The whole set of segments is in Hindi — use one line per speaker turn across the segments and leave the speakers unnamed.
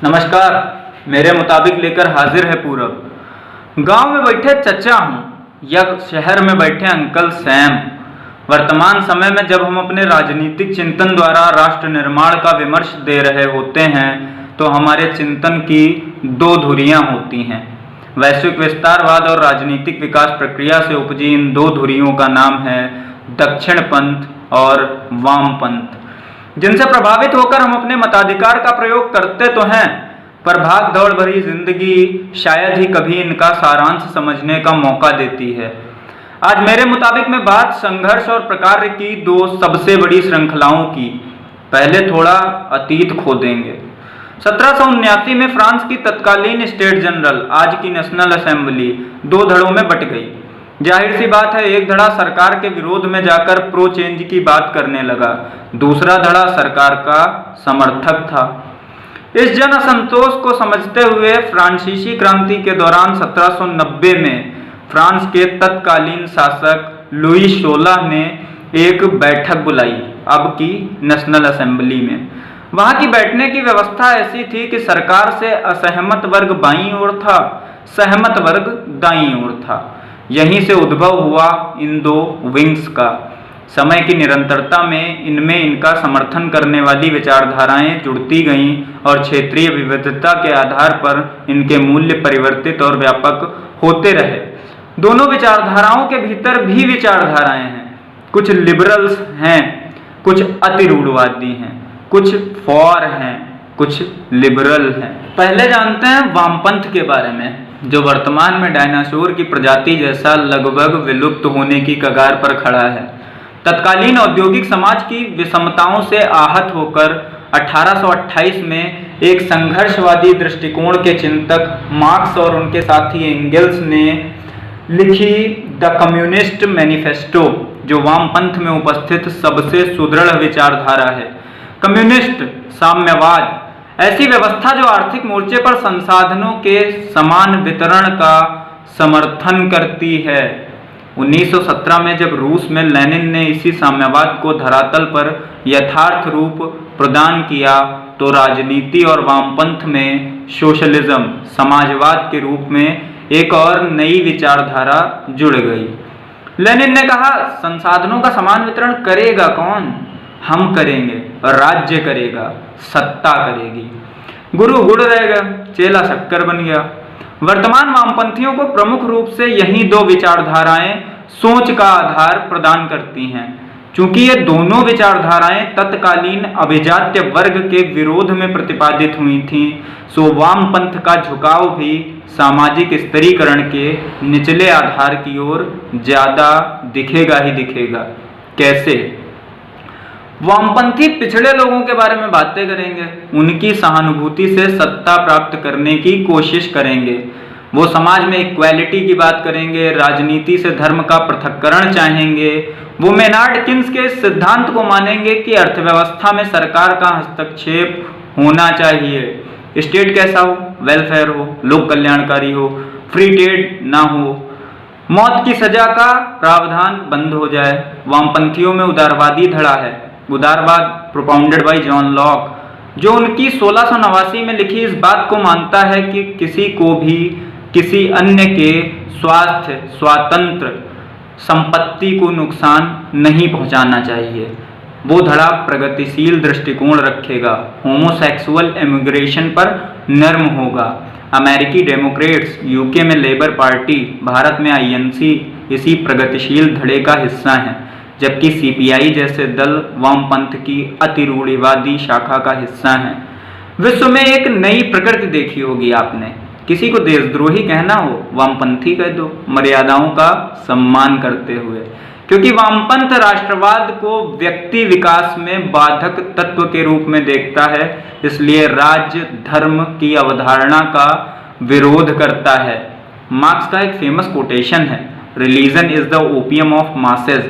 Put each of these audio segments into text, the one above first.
नमस्कार। मेरे मुताबिक लेकर हाजिर है पूरब। गांव में बैठे चचा हूँ या शहर में बैठे अंकल सैम, वर्तमान समय में जब हम अपने राजनीतिक चिंतन द्वारा राष्ट्र निर्माण का विमर्श दे रहे होते हैं तो हमारे चिंतन की दो धुरियाँ होती हैं। वैश्विक विस्तारवाद और राजनीतिक विकास प्रक्रिया से उपजी इन दो धुरियों का नाम है दक्षिणपंथ और वामपंथ, जिनसे प्रभावित होकर हम अपने मताधिकार का प्रयोग करते तो हैं, पर भाग दौड़ भरी जिंदगी शायद ही कभी इनका सारांश समझने का मौका देती है। आज मेरे मुताबिक में बात संघर्ष और प्रकार्य की दो सबसे बड़ी श्रृंखलाओं की। पहले थोड़ा अतीत खोदेंगे। 1779 में फ्रांस की तत्कालीन स्टेट जनरल, आज की नेशनल असेंबली, दो धड़ों में बट गई। जाहिर सी बात है, एक धड़ा सरकार के विरोध में जाकर प्रो चेंज की बात करने लगा, दूसरा धड़ा सरकार का समर्थक था। इस जन असंतोष को समझते हुए फ्रांसीसी क्रांति के दौरान 1790 में फ्रांस के तत्कालीन शासक लुई 16 ने एक बैठक बुलाई, अब की नेशनल असेंबली में। वहां की बैठने की व्यवस्था ऐसी थी कि सरकार से असहमत वर्ग बाईं ओर था, सहमत वर्ग दाईं ओर था। यहीं से उद्भव हुआ इन दो विंग्स का। समय की निरंतरता में इनमें इनका समर्थन करने वाली विचारधाराएं जुड़ती गईं और क्षेत्रीय विविधता के आधार पर इनके मूल्य परिवर्तित और व्यापक होते रहे। दोनों विचारधाराओं के भीतर भी विचारधाराएं हैं। कुछ लिबरल्स हैं, कुछ अतिरूढ़वादी हैं, कुछ फॉर हैं, कुछ लिबरल हैं। पहले जानते हैं वामपंथ के बारे में, जो वर्तमान में डायनासोर की प्रजाति जैसा लगभग विलुप्त होने की कगार पर खड़ा है। तत्कालीन औद्योगिक समाज की विषमताओं से आहत होकर 1828 में एक संघर्षवादी दृष्टिकोण के चिंतक मार्क्स और उनके साथी एंगेल्स ने लिखी द कम्युनिस्ट मैनिफेस्टो, जो वामपंथ में उपस्थित सबसे सुदृढ़ विचारधारा है। कम्युनिस्ट साम्यवाद ऐसी व्यवस्था जो आर्थिक मोर्चे पर संसाधनों के समान वितरण का समर्थन करती है। 1917 में जब रूस में लेनिन ने इसी साम्यवाद को धरातल पर यथार्थ रूप प्रदान किया तो राजनीति और वामपंथ में सोशलिज्म, समाजवाद के रूप में एक और नई विचारधारा जुड़ गई। लेनिन ने कहा, संसाधनों का समान वितरण करेगा कौन? हम करेंगे, राज्य करेगा, सत्ता करेगी। गुरु गुड़ रहेगा, चेला शक्कर बन गया। वर्तमान वामपंथियों को प्रमुख रूप से यही दो विचारधाराएं सोच का आधार प्रदान करती हैं। चूंकि ये दोनों विचारधाराएं तत्कालीन अभिजात्य वर्ग के विरोध में प्रतिपादित हुई थीं, सो वामपंथ का झुकाव भी सामाजिक स्तरीकरण के निचले आधार की ओर ज्यादा दिखेगा ही दिखेगा। कैसे? वामपंथी पिछड़े लोगों के बारे में बातें करेंगे, उनकी सहानुभूति से सत्ता प्राप्त करने की कोशिश करेंगे। वो समाज में इक्वालिटी की बात करेंगे, राजनीति से धर्म का पृथक्करण चाहेंगे। वो मेनार्ड किन्स के सिद्धांत को मानेंगे कि अर्थव्यवस्था में सरकार का हस्तक्षेप होना चाहिए। स्टेट कैसा हो? वेलफेयर हो, लोक कल्याणकारी हो, फ्री ट्रेड ना हो, मौत की सजा का प्रावधान बंद हो जाए। वामपंथियों में उदारवादी धड़ा है, उदारवाद प्रोपाउंडेड बाय जॉन लॉक, जो उनकी 1689 में लिखी इस बात को मानता है कि किसी को भी किसी अन्य के स्वास्थ्य, स्वातंत्र, संपत्ति को नुकसान नहीं पहुंचाना चाहिए। वो धड़ा प्रगतिशील दृष्टिकोण रखेगा, होमोसेक्सुअल इमिग्रेशन पर नर्म होगा। अमेरिकी डेमोक्रेट्स, यूके में लेबर पार्टी, भारत में आईएनसी इसी प्रगतिशील धड़े का हिस्सा हैं, जबकि सीपीआई जैसे दल वामपंथ की अतिरूढ़िवादी शाखा का हिस्सा हैं। विश्व में एक नई प्रकृति देखी होगी आपने। किसी को देशद्रोही कहना हो, वामपंथी कह दो, मर्यादाओं का सम्मान करते हुए। क्योंकि वामपंथ राष्ट्रवाद को व्यक्ति विकास में बाधक तत्व के रूप में देखता है, इसलिए राज्य धर्म की अवधारणा का विरोध करता है। मार्क्स का एक फेमस कोटेशन है, religion is the opium of masses.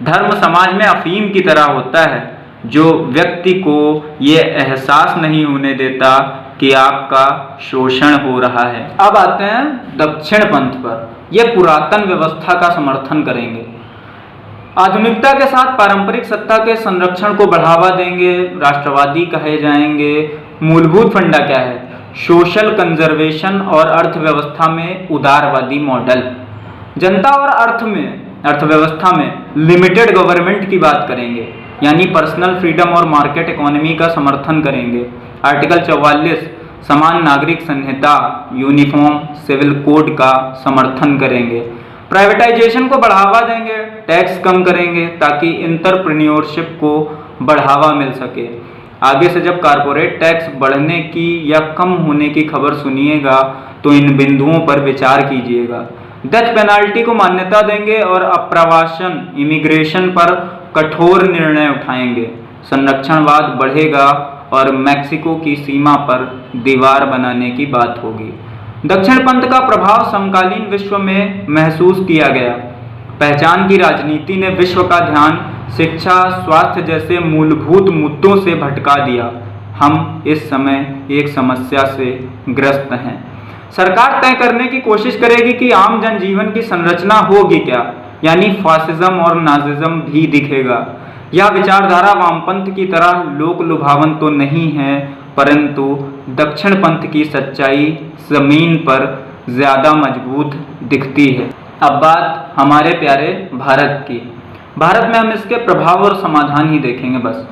धर्म समाज में अफीम की तरह होता है, जो व्यक्ति को ये एहसास नहीं होने देता कि आपका शोषण हो रहा है। अब आते हैं दक्षिण पंथ पर। ये पुरातन व्यवस्था का समर्थन करेंगे, आधुनिकता के साथ पारंपरिक सत्ता के संरक्षण को बढ़ावा देंगे, राष्ट्रवादी कहे जाएंगे। मूलभूत फंडा क्या है? सोशल कंजर्वेशन और अर्थव्यवस्था में उदारवादी मॉडल। जनता और अर्थव्यवस्था में लिमिटेड गवर्नमेंट की बात करेंगे, यानी पर्सनल फ्रीडम और मार्केट इकोनॉमी का समर्थन करेंगे। आर्टिकल 44 समान नागरिक संहिता यूनिफॉर्म सिविल कोड का समर्थन करेंगे। प्राइवेटाइजेशन को बढ़ावा देंगे, टैक्स कम करेंगे ताकि इंटरप्रेन्योरशिप को बढ़ावा मिल सके। आगे से जब कारपोरेट टैक्स बढ़ने की या कम होने की खबर सुनिएगा तो इन बिंदुओं पर विचार कीजिएगा। डेथ पेनाल्टी को मान्यता देंगे और अप्रवासन इमिग्रेशन पर कठोर निर्णय उठाएंगे। संरक्षणवाद बढ़ेगा और मैक्सिको की सीमा पर दीवार बनाने की बात होगी। दक्षिणपंथ का प्रभाव समकालीन विश्व में महसूस किया गया। पहचान की राजनीति ने विश्व का ध्यान शिक्षा, स्वास्थ्य जैसे मूलभूत मुद्दों से भटका दिया। हम इस समय एक समस्या से ग्रस्त हैं। सरकार तय करने की कोशिश करेगी कि आम जनजीवन की संरचना होगी क्या, यानी फासिज्म और नाजिज्म भी दिखेगा। यह विचारधारा वामपंथ की तरह लोक लुभावन तो नहीं है, परंतु दक्षिणपंथ की सच्चाई जमीन पर ज्यादा मजबूत दिखती है। अब बात हमारे प्यारे भारत की। भारत में हम इसके प्रभाव और समाधान ही देखेंगे बस।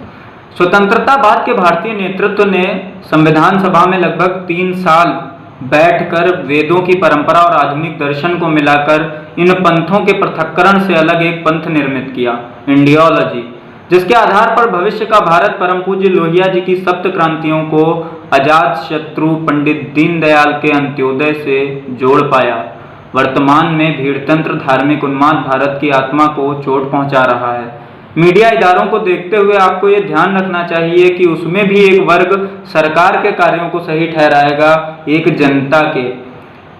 स्वतंत्रता बाद के भारतीय नेतृत्व ने संविधान सभा में लगभग 3 साल बैठकर वेदों की परंपरा और आधुनिक दर्शन को मिलाकर इन पंथों के पृथक्करण से अलग एक पंथ निर्मित किया, इंडियोलॉजी, जिसके आधार पर भविष्य का भारत परम पूज्य लोहिया जी की सप्त क्रांतियों को अजात शत्रु पंडित दीनदयाल के अंत्योदय से जोड़ पाया। वर्तमान में भीड़तंत्र धार्मिक उन्माद भारत की आत्मा को चोट पहुंचा रहा है। मीडिया इदारों को देखते हुए आपको ये ध्यान रखना चाहिए कि उसमें भी एक वर्ग सरकार के कार्यों को सही ठहराएगा, एक जनता के।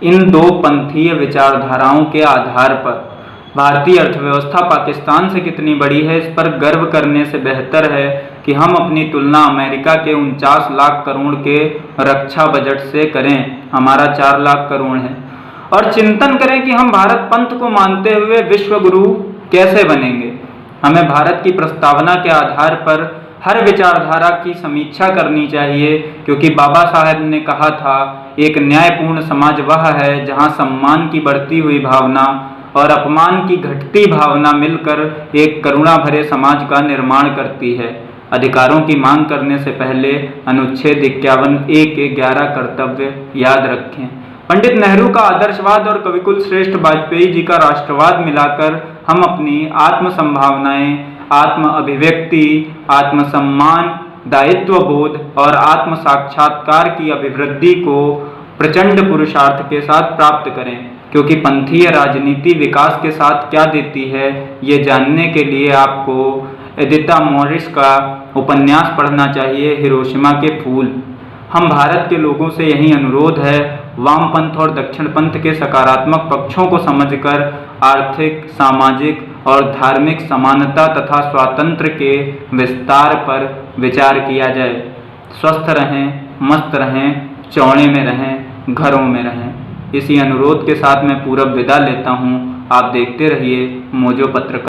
इन दो पंथीय विचारधाराओं के आधार पर भारतीय अर्थव्यवस्था पाकिस्तान से कितनी बड़ी है, इस पर गर्व करने से बेहतर है कि हम अपनी तुलना अमेरिका के 49 लाख करोड़ के रक्षा बजट से करें। हमारा 4 लाख करोड़ है। और चिंतन करें कि हम भारत पंथ को मानते हुए विश्व गुरु कैसे बनेंगे। हमें भारत की प्रस्तावना के आधार पर हर विचारधारा की समीक्षा करनी चाहिए, क्योंकि बाबा साहेब ने कहा था, एक न्यायपूर्ण समाज वह है जहां सम्मान की बढ़ती हुई भावना और अपमान की घटती भावना मिलकर एक करुणा भरे समाज का निर्माण करती है। अधिकारों की मांग करने से पहले अनुच्छेद 51A के 11 कर्तव्य याद रखें। पंडित नेहरू का आदर्शवाद और कविकुल श्रेष्ठ वाजपेयी जी का राष्ट्रवाद मिलाकर हम अपनी आत्म संभावनाएं, आत्म अभिव्यक्ति, आत्मसम्मान, दायित्व बोध और आत्म साक्षात्कार की अभिवृद्धि को प्रचंड पुरुषार्थ के साथ प्राप्त करें, क्योंकि पंथीय राजनीति विकास के साथ क्या देती है, ये जानने के लिए आपको एडिथा मॉरिस का उपन्यास पढ़ना चाहिए, हिरोशिमा के फूल। हम भारत के लोगों से यही अनुरोध है, वामपंथ और दक्षिणपंथ के सकारात्मक पक्षों को समझकर आर्थिक, सामाजिक और धार्मिक समानता तथा स्वातंत्र्य के विस्तार पर विचार किया जाए। स्वस्थ रहें, मस्त रहें, चौड़े में रहें, घरों में रहें। इसी अनुरोध के साथ मैं पूरब विदा लेता हूँ। आप देखते रहिए मोजो पत्रकार।